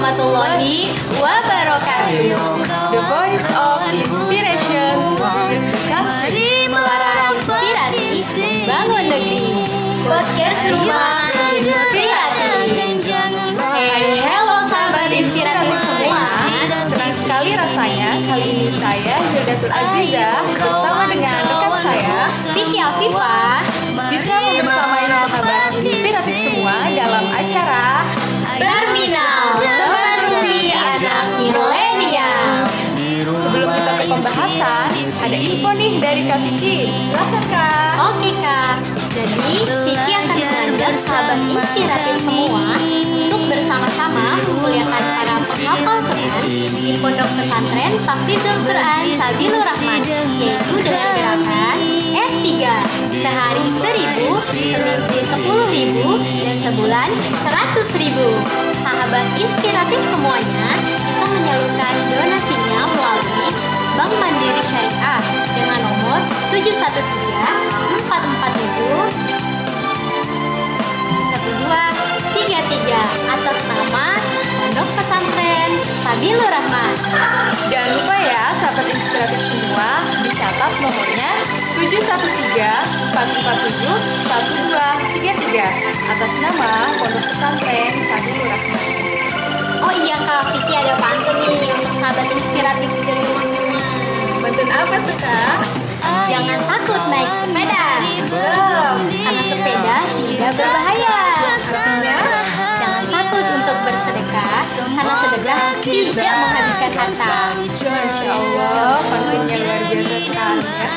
warahmatullahi wabarakatuh. The Voice of Inspiration Country. Suara inspirasi bangun negeri. Podcast Rumah Inspiratif. Hey, hello sahabat inspiratif semua. Senang sekali rasanya kali ini saya Hildatul Aziza bersama dengan rekan saya Vicky Afifah bisa membersamai sahabat inspiratif semua dalam acara Berminal, teman Ruby anak milenial. Sebelum kita ke pembahasan, ada info nih dari Kak Vicky. Silakan Kak. Oke Kak, jadi Vicky akan mengajak sahabat inspiratif semua untuk bersama-sama memuliakan para penghafal Quran di Pondok Pesantren Tahfidzul Quran Sabilur Rahman, yaitu dengan gerakan S3 sehari 1000, seminggu 10.000, dan sebulan 100.000. Sahabat inspiratif semuanya bisa menyalurkan donasinya melalui Bank Mandiri Syariah dengan nomor 713-447-1233 atas nama Pondok Pesantren Sabilur Rahman. Jangan lupa ya sahabat inspiratif semua, dicatat nomornya 713-447-1233 atas nama Pondok Pesantren Sabilur Rahman. Oh iya Kak, Vicky ada pantun nih untuk sahabat inspiratif dari rumah semua. Pantun apa tuh Kak? Jangan takut naik sepeda, karena sepeda tidak berbahaya. Artinya? Jangan takut untuk bersedekah, karena sedekah tidak menghabiskan harta. Masya Allah, pantunnya luar biasa sekali ya.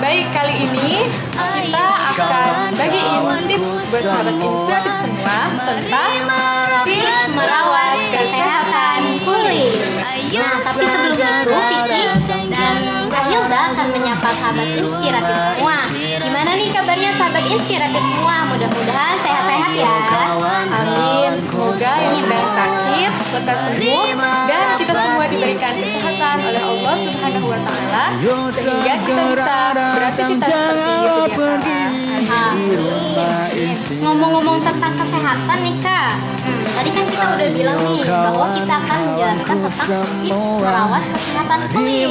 Baik, kali ini kita akan bagiin tips buat sahabat inspiratif semua tentang Tips merawat kesehatan kulit. Nah, tapi sebelum itu Vicky dan Kak Hilda akan menyapa sahabat inspiratif semua. Gimana nih kabarnya sahabat inspiratif semua? Mudah-mudahan sehat-sehat ya. Amin, semoga yang sedang sakit lekas sembuh dan kita semua diberikan kesehatan oleh Allah Subhanahu wa Ta'ala sehingga kita bisa beraktivitas seperti sedia kala. Amin. Ngomong-ngomong tentang kesehatan nih Kak, tadi kan kita udah bilang nih bahwa kita akan menjelaskan tentang tips merawat kesehatan kulit.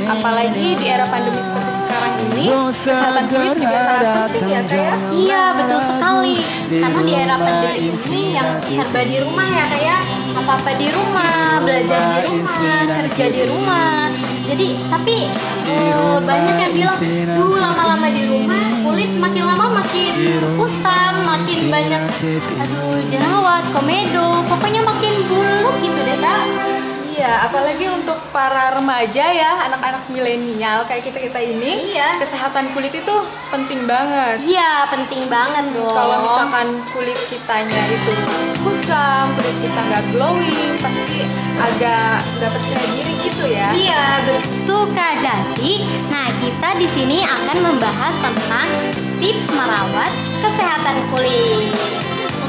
Apalagi di era pandemi seperti sekarang ini, kesehatan kulit juga sangat penting ya Kak ya? Iya betul sekali, karena di era pandemi ini yang serba di rumah ya kayak apa-apa di rumah, belajar di rumah, kerja di rumah. Jadi tapi banyak yang bilang, lama-lama di rumah kulit makin lama makin kusam, makin banyak jerawat, komedo, pokoknya makin buluk gitu deh Kak. Iya, apalagi untuk para remaja ya, anak-anak milenial kayak kita ini, Iya. kesehatan kulit itu penting banget. Iya penting banget dong. Kalau misalkan kulit kitanya itu kusam, kulit kita nggak glowing, pasti agak nggak percaya diri gitu ya. Iya betul Kak. Jadi, nah kita di sini akan membahas tentang tips merawat kesehatan kulit.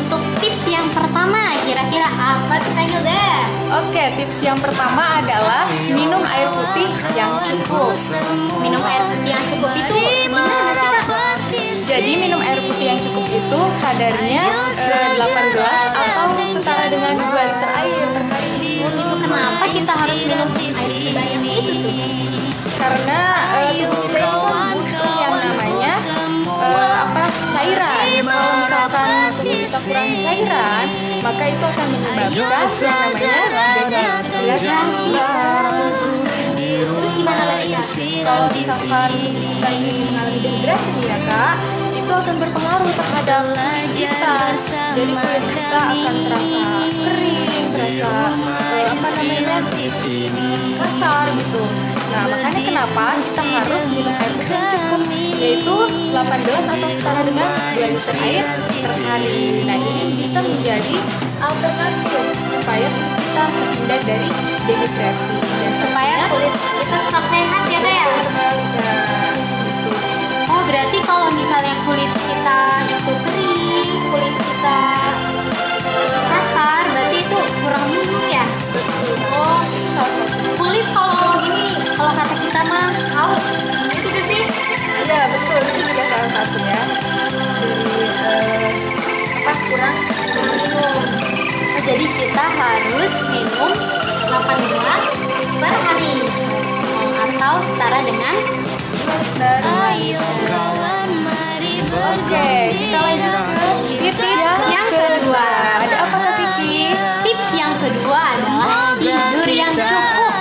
Untuk tips yang pertama, kira-kira apa tuh Kak Hilda? Oke, tips yang pertama adalah minum air putih yang cukup. Minum air putih yang cukup itu gimana sih Kak? Jadi minum air putih yang cukup itu kadarnya 8 gelas atau setara dengan 2 liter air per hari. Itu kenapa kita harus minum air sebanyak itu tuh? Karena tubuh kita itu kan butuh yang namanya cairan. Kalau misalkan tubuh kita kurang cairan, maka itu akan menyebabkan yang namanya dehidrasi. Terus gimana lagi Kak? Kalau misalkan kita ini mengalami dehidrasi nih ya Kak, itu akan berpengaruh terhadap kulit kita. Jadi kulit kita akan terasa kering, terasa kasar gitu. Nah, makanya kenapa kita harus minum air putih yang cukup, yaitu 8 gelas atau setara dengan 2 liter air per hari. Nah, ini bisa menjadi alternatif supaya kita terhindar dari dehidrasi. Dan Supaya kulit kita tetap sehat ya Kak ya? sekali Kak. Oh berarti kalau misalnya kulit kita itu kering, kulit kita kasar, berarti itu kurang minum ya? Oh, kulit kalau gini, kalau kata kita mah haus, itu gak sih? Iya betul, itu juga salah satunya. Jadi kurang minum. dengan Oke, kita lanjut ke tips yang kedua. Ada apa Kak Vicky? Tips yang kedua adalah tidur yang cukup.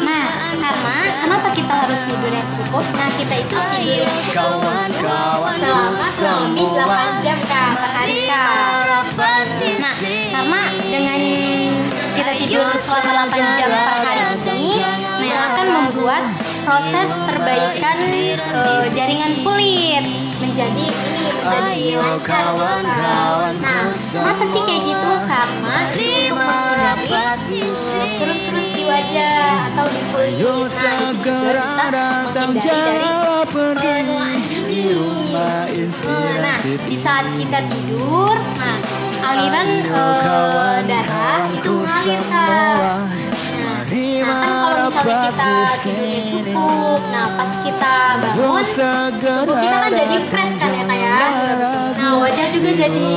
Nah, karena kenapa kita harus tidur yang cukup? Nah, kita itu tidur yang cukup selama kurang lebih 8 jam Kak, per hari Kak. Nah, karena dengan kita tidur selama 8 jam per hari ini, nah yang akan membuat proses perbaikan jaringan kulit menjadi lancar Kak. Nah, kenapa sih kayak gitu? Karena itu untuk menghindari kerut-kerut di wajah atau di kulit. Nah, itu juga bisa menghindari dari penuaan dini. Nah, di saat kita tidur, nah aliran darah itu mengalir Kak. Nah, kan kalau misalnya kita tidurnya cukup, nah pas kita bangun, tubuh kita kan jadi fresh kan ya Kak ya. Nah, wajah juga jadi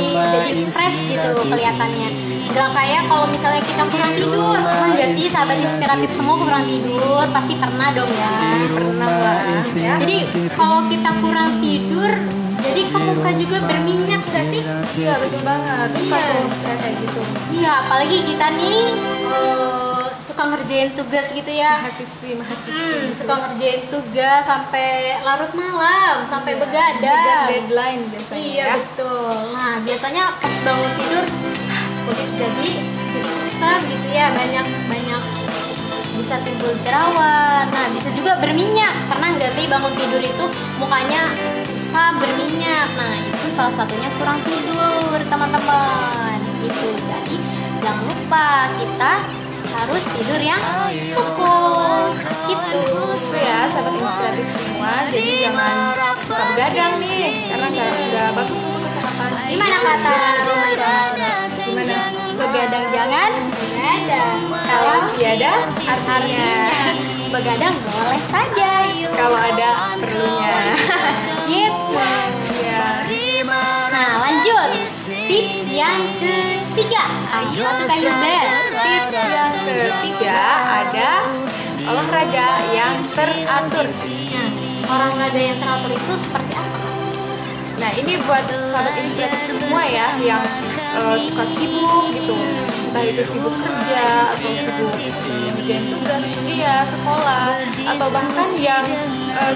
fresh gitu kelihatannya. Gak kayak kalau misalnya kita kurang tidur. Pernah nggak sih sahabat inspiratif semua kurang tidur? Pasti pernah dong ya. Pernah lah ya. Jadi kalau kita kurang tidur, jadi ke muka juga berminyak gak sih? Iya betul banget. Suka Iya. tuh saya kayak gitu. Iya, apalagi kita nih suka ngerjain tugas gitu ya. Mahasiswi. Suka ngerjain tugas sampai larut malam, sampai begadang. Deadline biasanya. Iya ya. betul. Nah biasanya pas bangun tidur, kulit jadi kusam gitu ya, banyak bisa timbul jerawat. Nah bisa juga berminyak. Pernah nggak sih bangun tidur itu mukanya kusam berminyak? Nah itu salah satunya kurang tidur teman-teman. Gitu. Jadi jangan lupa kita harus tidur yang cukup gitu Ya sahabat inspiratif semua, jadi jangan suka begadang nih karena nggak bagus untuk kesehatan. gimana kata Romaira? Gimana? Begadang jangan begadang. Kalau tiada artinya. Begadang boleh saja Kalau ada perlunya. gitu Ya. nah lanjut tips yang ketiga apa tuh Kak Hilda? Tips yang ketiga ada olahraga yang teratur. Nah, olahraga yang teratur itu seperti apa? Nah ini buat sahabat inspiratif semua ya yang suka sibuk gitu, entah itu sibuk kerja atau sibuk ngerjain tugas kuliah, sekolah, atau bahkan yang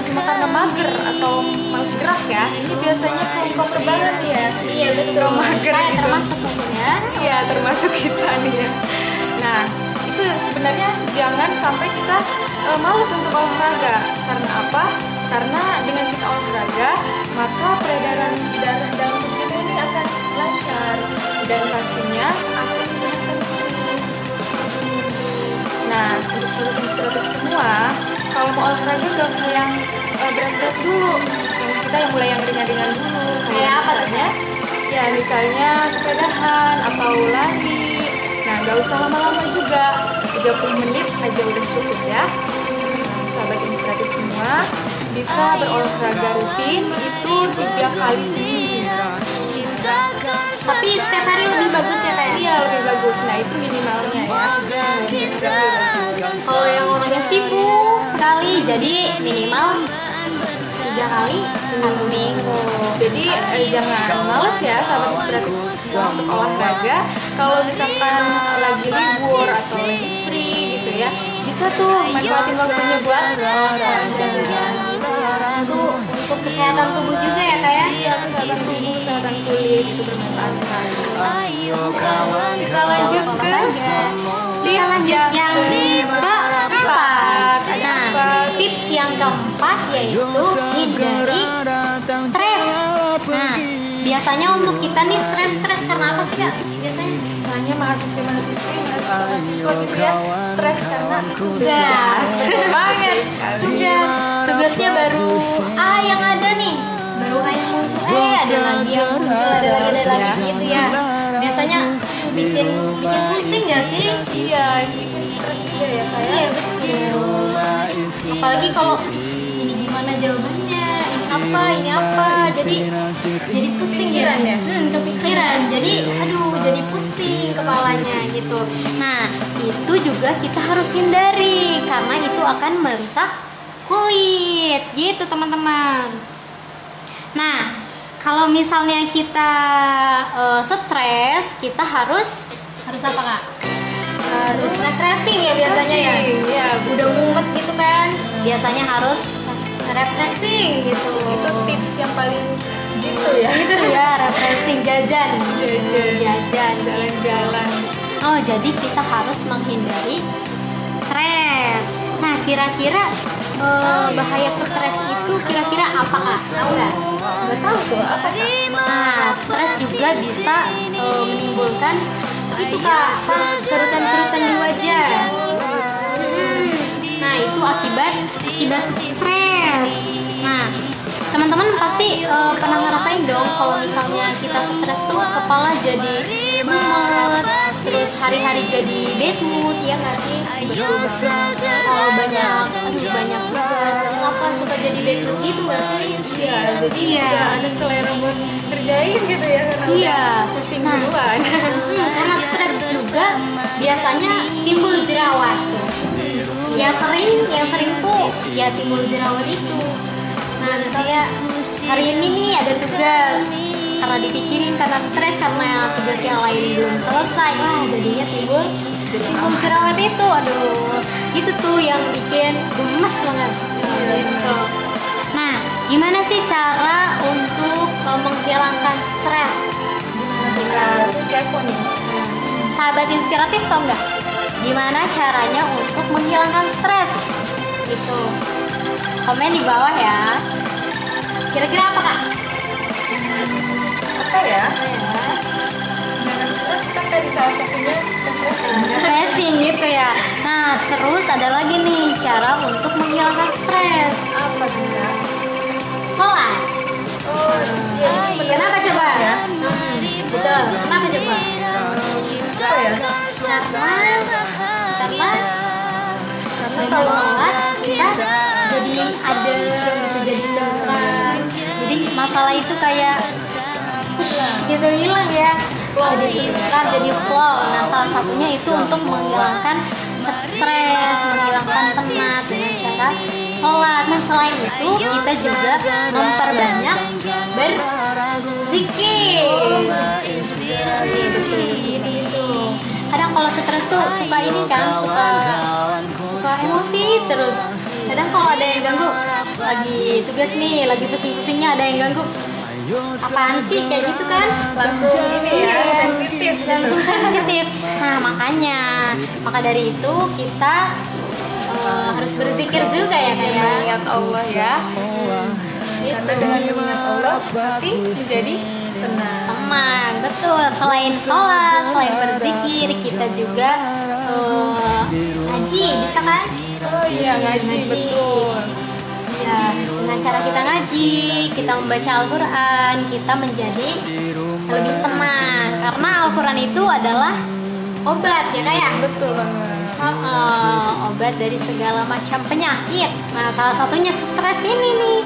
cuma karena mager atau males gerak ya. Ini biasanya kaum banget ya. Iya betul, mager saya gitu. termasuk ya. Iya termasuk kita nih ya. Nah itu sebenarnya jangan sampai kita malas untuk olahraga. Karena apa? Karena dengan kita olahraga maka peredaran darah dalam tubuh kita ini akan lancar dan pastinya akan menurunkan stres. Nah untuk sahabat inspiratif semua, kalau mau olahraga gak usah yang berat-berat dulu. Kita yang mulai yang ringan-ringan dulu. Kayak apa tuh? misalnya, ya misalnya sepedahan atau lari. Nah gak usah lama-lama juga, 30 menit aja udah cukup ya. Sahabat inspiratif semua bisa berolahraga rutin itu 3 kali seminggu. Tapi setiap hari lebih bagus ya Kak? Iya lebih bagus. Nah itu minimalnya ya. Kalau yang orangnya sibuk sekali, jadi minimal 3 kali satu minggu. Jadi jangan males ya sahabat inspiratif semua untuk olahraga. Kalau misalkan lagi libur atau lagi free gitu ya, bisa tuh manfaatin waktunya buat olahraga. Untuk kesehatan tubuh juga ya Kak ya? Iya, kesehatan tubuh, kesehatan kulit itu bermanfaat sekali. Kita lanjut ke tips Yang keempat. Ada Nah, apa? tips yang keempat yaitu hindari stres. Nah, biasanya untuk kita nih stres karena apa sih Kak? Biasanya mahasiswa gitu ya, stres karena Tugas. Betul banget sekali. Tugasnya baru yang ada nih, baru yang muncul, ada lagi yang muncul, ada lagi gitu ya. Biasanya bikin pusing gak sih? Iya, bikin stres juga ya kayak. Iya betul. Apalagi kalau ini gimana jawabannya, ini ini apa, jadi pusing ya, kepikiran, jadi aduh jadi pusing kepalanya gitu. Nah itu juga kita harus hindari karena itu akan merusak kulit gitu teman-teman. Nah kalau misalnya kita stres, kita harus apa kak? Harus refreshing ya biasanya ya. Iya, Udah mumet gitu kan, biasanya harus refreshing gitu. itu tips yang paling gitu ya. Itu ya refreshing, jajan. Jalan-jalan. Oh jadi kita harus menghindari stres. Nah kira-kira bahaya stres itu kira-kira apa kak? Tahu nggak? Nggak tahu tuh apa Kak? Nah, stres juga bisa menimbulkan itu kak, kerutan-kerutan di wajah. Nah, itu akibat stres. Nah, teman-teman pasti pernah ngerasain dong kalau misalnya kita stres tuh kepala jadi mumet, terus hari-hari jadi bad mood, ya nggak sih? Kalau banyak tugas, banyak apa, suka jadi bad mood gitu nggak sih? Iya, jadi nggak ada selera buat kerjain gitu ya karena udah pusing duluan. Karena stres juga biasanya timbul jerawat tuh. Yang sering tuh ya timbul jerawat itu. Nah misalnya hari ini nih ada tugas, karena dipikirin karena stres karena tugas yang lain belum selesai, wah jadinya timbul jerawat itu. Aduh itu tuh yang bikin gemes banget gitu. Nah gimana sih cara untuk menghilangkan stres? Kepo nih. Sahabat inspiratif tau nggak? Gimana caranya untuk menghilangkan stres? Gitu. Komen di bawah ya. Kira-kira apa kak? Apa ya? Jangan stres kan tadi salah satunya Refreshing gitu ya. Nah terus ada lagi nih cara untuk menghilangkan stres. apa sih ya? Sholat. Oh iya, ini bener. Kenapa coba? Ya? Betul. Kenapa coba? Apa ya? Karena Karena kalau kalau sholat kita jadi adem gitu, jadi tenang. Jadi masalah itu kayak gitu hilang ya. Jadi tenang, jadi flow. Nah salah satunya itu untuk menghilangkan stres, menghilangkan penat dengan cara sholat. Nah selain itu kita juga memperbanyak berzikir. Gitu. Kadang kalau stres tuh suka ini kan, suka emosi terus. Kadang kalau ada yang ganggu, lagi tugas nih, lagi pusing-pusingnya ada yang ganggu, apaan sih kayak gitu kan, langsung ini ya, sensitif. langsung sensitif. Nah maka dari itu kita harus berzikir juga ya kayak Mengingat Allah ya. Karena dengan mengingat Allah hati menjadi tenang. teman. Betul. Selain sholat, selain berzikir, kita juga ngaji, bisa kan? Oh iya, ngaji betul. Ya, dengan cara kita ngaji, kita membaca Al-Quran, kita menjadi lebih tenang. Karena Al-Quran itu adalah obat ya kayak. Betul banget. Obat dari segala macam penyakit. Nah, salah satunya stres ini nih,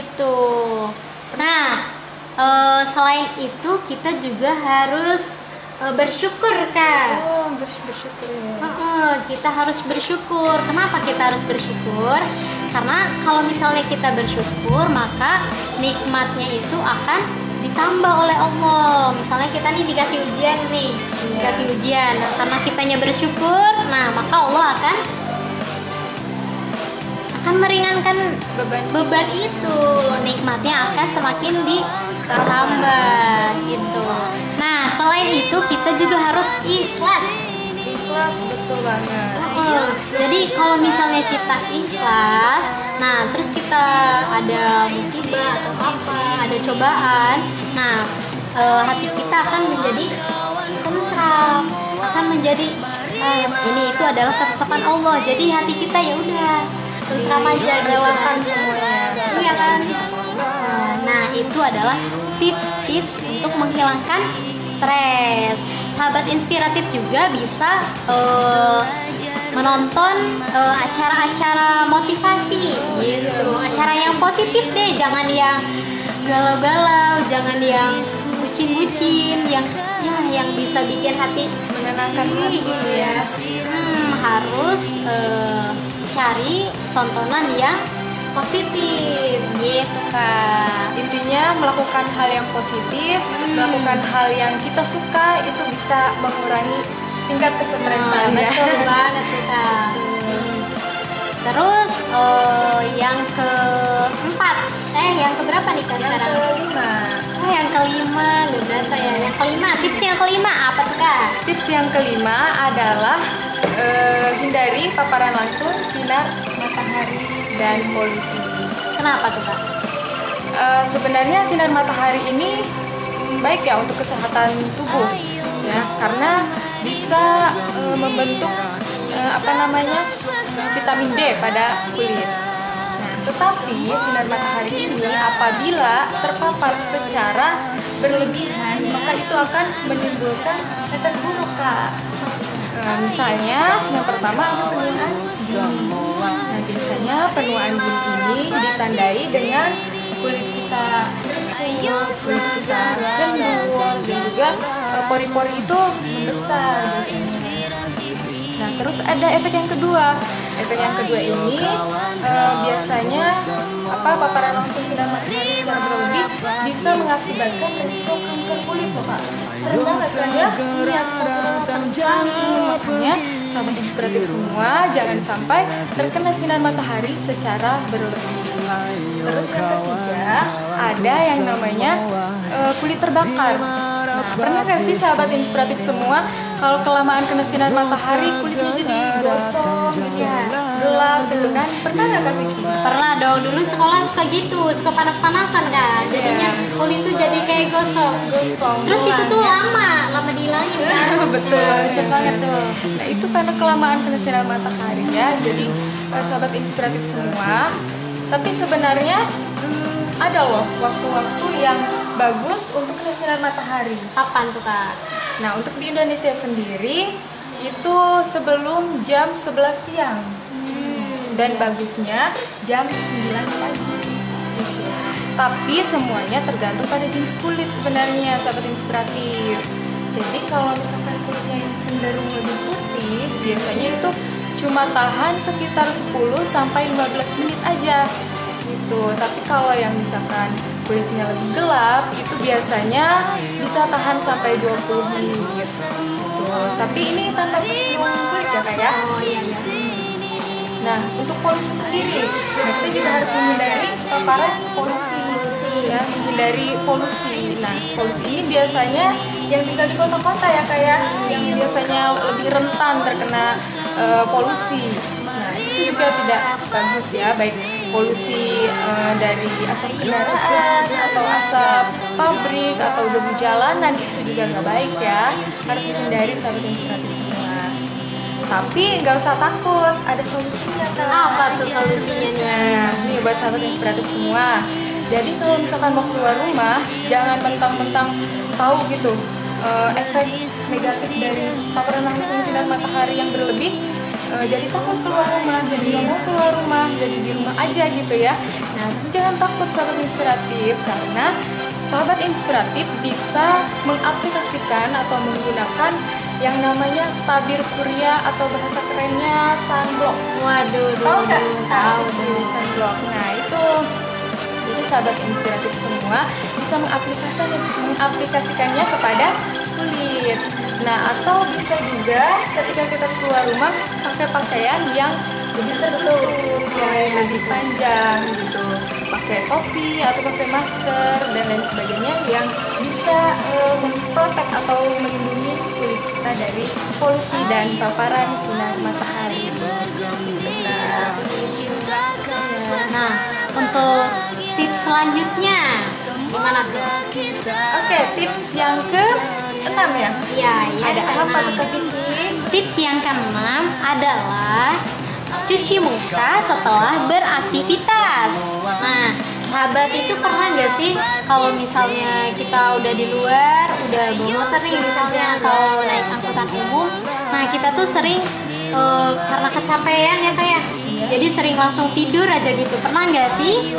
gitu. Nah, selain itu kita juga harus bersyukur kak. Oh, bersyukur ya. Kita harus bersyukur. Kenapa kita harus bersyukur? Karena kalau misalnya kita bersyukur, maka nikmatnya itu akan ditambah oleh Allah. Misalnya kita nih dikasih ujian nih, dikasih ujian. Nah, karena kitanya bersyukur, nah maka Allah akan meringankan beban itu. Nikmatnya akan semakin ditambah gitu. Nah, selain itu kita juga harus ikhlas. Ikhlas betul banget. Jadi kalau misalnya kita ikhlas, nah terus kita ada musibah atau apa, ada cobaan, nah hati kita akan menjadi tentram, akan menjadi ini itu adalah ketetapan Allah. Jadi hati kita ya udah tentram aja, Melewatkan semuanya. iya kan? Nah itu adalah tips-tips untuk menghilangkan stres. Sahabat inspiratif juga bisa menonton acara-acara motivasi gitu, acara yang positif deh, jangan yang galau-galau, jangan yang bucin-bucin, yang bisa bikin hati Menenangkan hati gitu ya. Harus cari tontonan yang positif gitu Kak. Intinya melakukan hal yang positif, melakukan hal yang kita suka, itu bisa mengurangi tingkat kesetresan ya. Betul banget tuh Kak. Terus yang keempat, yang keberapa nih Kak sekarang? Yang kelima, gak berasa ya. Yang kelima, tips yang kelima apa tuh Kak? Tips yang kelima adalah hindari paparan langsung sinar matahari dan polusi. Kenapa tuh Kak? Sebenarnya sinar matahari ini baik ya untuk kesehatan tubuh ya, karena bisa membentuk vitamin D pada kulit. Nah, tetapi sinar matahari ini apabila terpapar secara berlebihan, maka itu akan menimbulkan efek buruk Kak. Misalnya yang pertama ada penuaan dini. Nah, biasanya penuaan dini ini ditandai dengan kulit kita gendut, dan juga pori-pori itu membesar biasanya. Nah, terus ada efek yang kedua. Efek yang kedua ini biasanya paparan langsung sinar matahari secara berlebih bisa mengakibatkan risiko kanker kulit loh Kak. Sering banget kan ya? Makanya sahabat inspiratif semua, jangan sampai terkena sinar matahari secara berlebih. Terus yang ketiga, ada yang namanya kulit terbakar. Nah, pernah gak sih sahabat inspiratif semua kalau kelamaan kena sinar matahari kulitnya jadi gosong, gelap gitu kan? Pernah gak Kak Vicky? Pernah dong, dulu sekolah suka gitu, suka panas-panasan kan. Jadinya kulit tuh jadi kayak gosong. Terus itu tuh lama dihilangin kan. Betul banget tuh. Nah, itu karena kelamaan kena sinar matahari ya. Jadi sahabat inspiratif semua, tapi sebenarnya ada loh waktu-waktu yang bagus untuk kena sinar matahari. Kapan tuh Kak? Nah, untuk di Indonesia sendiri itu sebelum jam 11 siang. Dan bagusnya jam 9 pagi. Gitu. Tapi semuanya tergantung pada jenis kulit sebenarnya, sahabat inspiratif. Jadi kalau misalkan kulitnya yang cenderung lebih putih, biasanya itu cuma tahan sekitar 10 sampai 15 menit aja. Gitu. Tapi kalau yang misalkan kulitnya lebih gelap, itu biasanya bisa tahan sampai 20 menit gitu. Tapi ini tanpa pelindung kulit ya Kak ya. Nah, untuk polusi sendiri, kita juga harus menghindari paparan polusi ya, menghindari polusi. Nah, polusi ini biasanya yang tinggal di kota-kota ya Kak ya, yang biasanya lebih rentan terkena polusi. Nah, itu juga tidak bagus ya, baik polusi dari asap kendaraan atau asap pabrik atau debu jalanan, itu juga nggak baik ya, harus dihindari sahabat inspiratif semua. Tapi nggak usah takut, ada solusinya Kak. Apa tuh solusinya nih? Nah, nih buat sahabat inspiratif semua. Jadi kalau misalkan mau keluar rumah, jangan mentang-mentang tahu gitu efek negatif dari paparan langsung sinar matahari yang berlebih, jadi takut keluar rumah, jadi nggak mau keluar rumah, jadi di rumah aja gitu ya. Nah, jangan takut sahabat inspiratif, karena sahabat inspiratif bisa mengaplikasikan atau menggunakan yang namanya tabir surya atau bahasa kerennya sunblock. Waduh, Tahu nggak? tahu Sunblock. Nah, itu jadi sahabat inspiratif semua bisa mengaplikasikannya kepada kulit. Nah, atau bisa juga ketika kita keluar rumah pakai pakaian yang lebih tertutup, yang lebih panjang gitu, pakai topi atau pakai masker dan lain sebagainya yang bisa memprotek atau melindungi kulit kita dari polusi dan paparan sinar matahari. Nah, untuk tips selanjutnya gimana tuh? Oke, tips yang ke-6 ya? Iya, Ada apa keenam. tuh Kak Vicky? Tips yang keenam adalah cuci muka setelah beraktivitas. Nah, sahabat itu pernah nggak sih kalau misalnya kita udah di luar, udah bawa motor nih misalnya atau naik angkutan umum, nah kita tuh sering karena kecapean ya kayak Jadi sering langsung tidur aja gitu. Pernah nggak sih?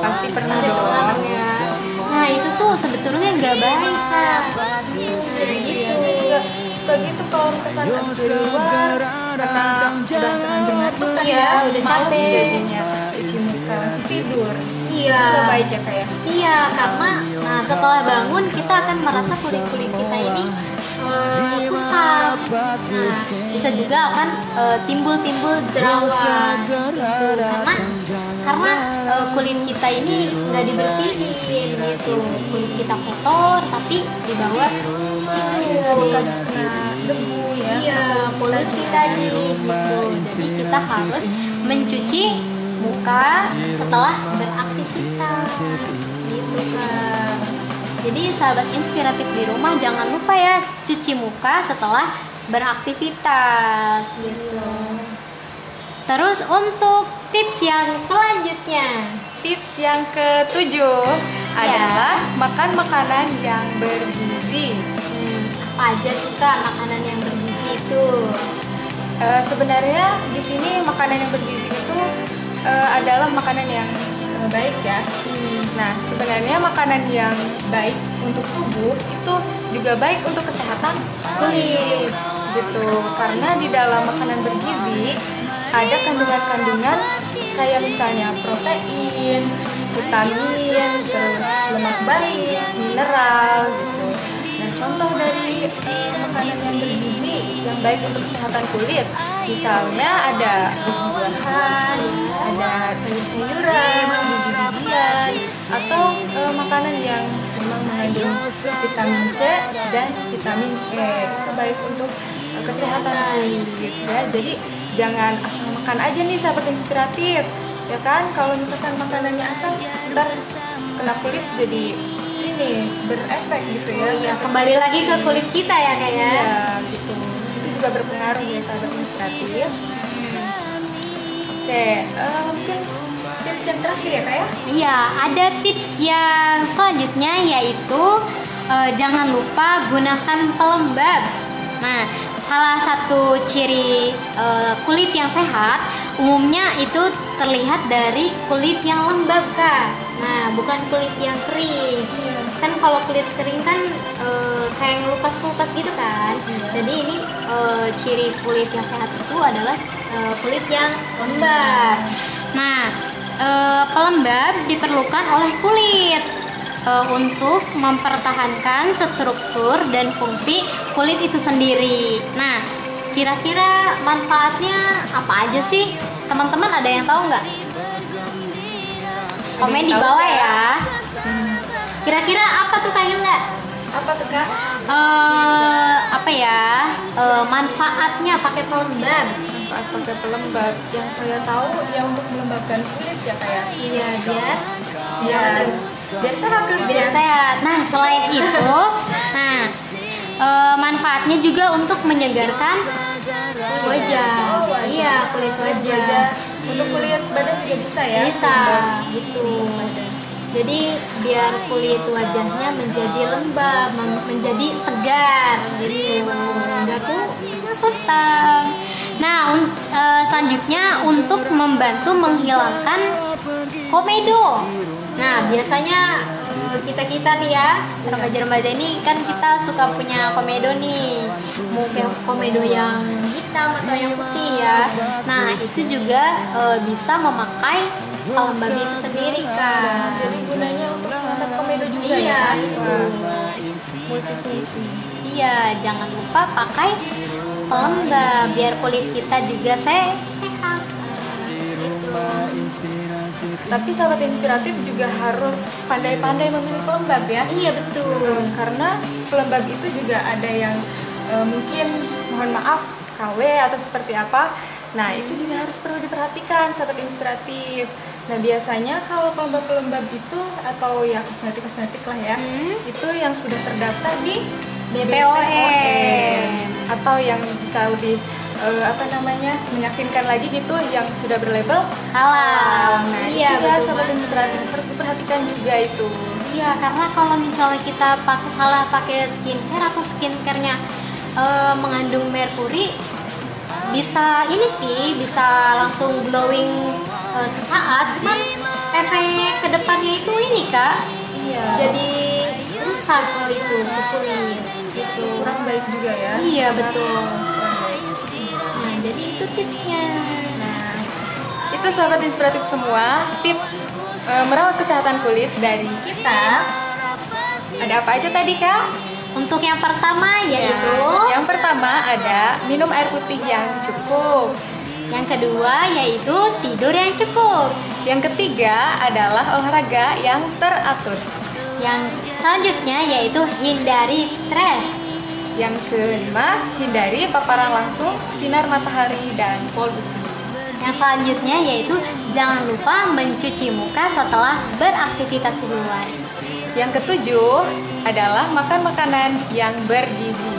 Pasti pernah Pasti pernah dong. ya. Nah itu tuh sebetulnya nggak baik Kak. Jadi Iya, gitu. saya juga suka gitu kalau misalkan habis dari luar karena udah terlanjur ngantuk kan Iya, ya, udah males capek. jadinya cuci muka langsung tidur. Iya. Nggak baik ya kayak. Iya, karena setelah bangun kita akan merasa kulit-kulit kita ini kusam. Nah, bisa juga akan timbul-timbul jerawat gitu. Karena kulit kita ini nggak dibersihin gitu. Kulit kita kotor tapi dibawa itu Bekas kena debu ya. iya, polusi tadi gitu. Jadi kita harus mencuci muka setelah beraktivitas gitu Kak. Jadi sahabat inspiratif di rumah jangan lupa ya cuci muka setelah beraktivitas gitu. Terus untuk tips yang selanjutnya, Tips yang ketujuh adalah makan makanan yang bergizi. apa aja tuh Kak makanan yang bergizi itu? Sebenarnya di sini makanan yang bergizi itu adalah makanan yang baik ya. Nah, sebenarnya makanan yang baik untuk tubuh itu juga baik untuk kesehatan kulit gitu. Karena di dalam makanan bergizi ada kandungan-kandungan kayak misalnya protein, vitamin, terus lemak baik, mineral gitu. Nah, contoh dari makanan yang bergizi yang baik untuk kesehatan kulit, misalnya ada buah-buahan, ada sayur-sayuran, biji-bijian, atau makanan yang memang mengandung vitamin C dan vitamin E. Itu baik untuk kesehatan kulit ya. Jadi jangan asal makan aja nih sahabat inspiratif, ya kan? Kalau misalkan makanannya asal, ntar kena kulit jadi ini berefek gitu ya. Ya, kembali lagi ke kulit kita ya Kak ya. Iya, gitu. Itu juga berpengaruh ya sahabat inspiratif. Oke, mungkin tips yang terakhir ya Kak ya? Iya, ada tips yang selanjutnya yaitu jangan lupa gunakan pelembab. Nah, salah satu ciri kulit yang sehat umumnya itu terlihat dari kulit yang lembab Kak. Nah, bukan kulit yang kering. Kan kalau kulit kering kan kayak ngelupas-lupas gitu kan. Jadi ini ciri kulit yang sehat itu adalah kulit yang lembab. Nah, pelembab diperlukan oleh kulit untuk mempertahankan struktur dan fungsi kulit itu sendiri. Nah, kira-kira manfaatnya apa aja sih? Teman-teman ada yang tahu nggak? Komen di bawah ya. Kira-kira apa tuh Kak Hilda? Apa tuh Kak? Apa ya? Manfaatnya pakai pelembab. Manfaat pakai pelembab yang saya tahu ya untuk melembabkan kulit ya Kak ya. Iya, Biar sehat kulitnya. biar sehat. Nah, selain itu, manfaatnya juga untuk menyegarkan wajah. Iya, kulit wajah. Untuk kulit badan juga bisa ya. Bisa, gitu. Jadi biar kulit wajahnya menjadi lembab, menjadi segar, gitu. Enggak tuh kusam. Nah, selanjutnya untuk membantu menghilangkan komedo. Nah, biasanya kita nih ya, remaja-remaja ini kan kita suka punya komedo nih. Mungkin komedo yang hitam atau yang putih ya. Nah, itu juga bisa memakai pelembab itu sendiri Kak. Jadi gunanya untuk mengangkat komedo juga Iya, ya. itu. Multifungsi. Iya, jangan lupa pakai pelembab biar kulit kita juga sehat. Tapi sahabat inspiratif juga harus pandai-pandai memilih pelembab ya. Iya, betul. Karena pelembab itu juga ada yang mungkin mohon maaf KW atau seperti apa. Nah, itu juga harus perlu diperhatikan sahabat inspiratif. Nah, biasanya kalau pelembab-pelembab itu atau ya kosmetik-kosmetik lah ya, itu yang sudah terdaftar di BPOM atau yang bisa lebih meyakinkan lagi gitu yang sudah berlabel halal. Nah, Iya, itu ya betul sahabat banget. inspiratif harus diperhatikan juga itu. Iya, karena kalau misalnya kita salah pakai skincare atau skincarenya mengandung merkuri, bisa ini sih, bisa langsung glowing sesaat, cuman efek kedepannya itu ini Kak, Iya. jadi rusak itu kulit itu. Kurang baik juga ya. Iya betul. Kurang baik. Nah jadi itu tipsnya. Nah, itu sahabat inspiratif semua, tips merawat kesehatan kulit dari kita. Ada apa aja tadi Kak? Untuk yang pertama yaitu, Yang pertama ada minum air putih yang cukup. yang kedua yaitu tidur yang cukup. Yang ketiga adalah olahraga yang teratur. Yang selanjutnya yaitu hindari stres. Yang kelima, hindari paparan langsung sinar matahari dan polusi. Yang selanjutnya yaitu jangan lupa mencuci muka setelah beraktivitas di luar. Yang ketujuh adalah makan makanan yang bergizi.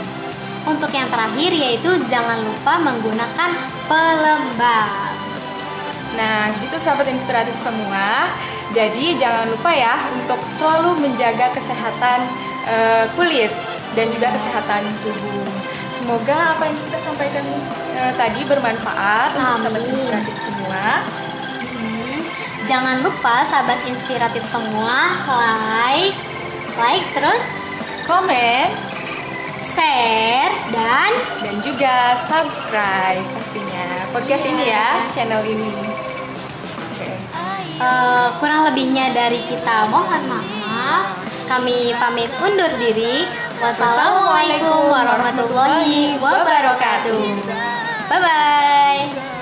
Untuk yang terakhir yaitu jangan lupa menggunakan pelembab. Nah, gitu sahabat inspiratif semua. Jadi jangan lupa ya untuk selalu menjaga kesehatan kulit dan juga kesehatan tubuh. Semoga apa yang kita sampaikan tadi bermanfaat untuk sahabat Amin. inspiratif semua. Jangan lupa sahabat inspiratif semua like terus Komen share dan juga subscribe pastinya podcast ini ya, channel ini. Oke. kurang lebihnya dari kita mohon maaf. Kami pamit undur diri. Wassalamualaikum warahmatullahi wabarakatuh. Bye bye.